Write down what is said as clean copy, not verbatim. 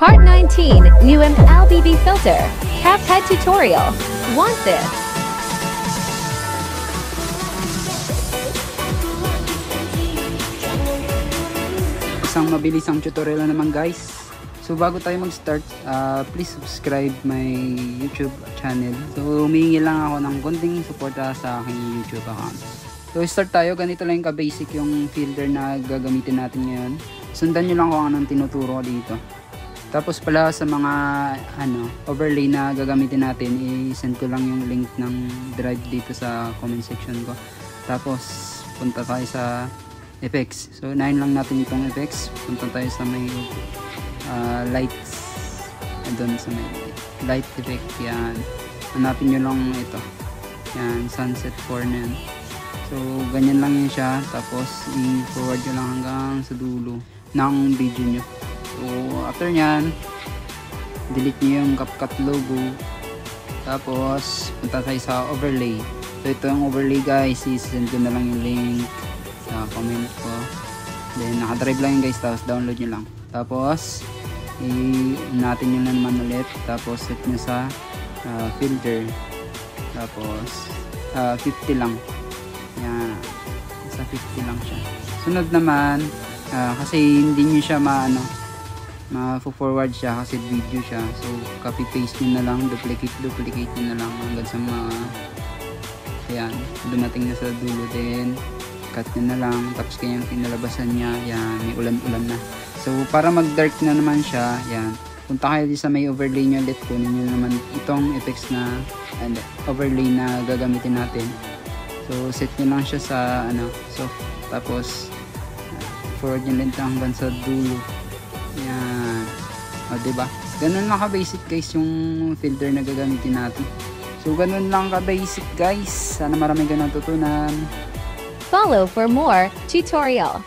Part 19, UMLBB filter, CapCut tutorial. Want this? Isang mabilisang tutorial na naman guys. So bago tayo mag-start, please subscribe my YouTube channel. So humingi lang ako ng konting suporta sa aking YouTube account. So start tayo, ganito lang yung ka-basic yung filter na gagamitin natin ngayon. Sundan nyo lang kung anong tinuturo ko dito. Tapos pala sa mga overlay na gagamitin natin, i-send ko lang yung link ng drive dito sa comment section ko. Tapos punta tayo sa effects. So unahin lang natin itong effects. Punta tayo sa may lights. Doon sa may light effect. Yan. Hanapin nyo lang ito. Yan, sunset 4 na yan. So ganyan lang yun siya. Tapos i-forward nyo lang hanggang sa dulo ng video nyo. So after nyan, delete nyo yung CapCut logo. Tapos punta tayo sa overlay. So ito yung overlay guys. I-send ko na lang yung link sa comment ko. Then nakadrive lang yun guys. Tapos download nyo lang. Tapos natin nyo na naman ulit. Tapos set nyo sa filter. Tapos 50 lang. Yan. Sa 50 lang siya. Sunod naman, kasi hindi nyo siya ma-forward siya kasi video siya. So copy paste nyo na lang, duplicate nyo na lang hanggang sa ayan, dumating na sa dulo. Din cut nyo na lang, tapos kanyang pinalabasan niya. Yan, may ulan-ulan na. So para mag-dark na naman siya, yan, punta kayo sa may overlay nyo ulit. Kunin nyo naman itong effects na overlay na gagamitin natin. So set nyo lang siya sa soft, tapos forward nyo lang hanggang sa dulo. Yan. O diba? Ganun lang ka-basic guys yung filter na gagamitin natin. So ganun lang ka-basic guys. Sana marami ka natutunan. Follow for more tutorial.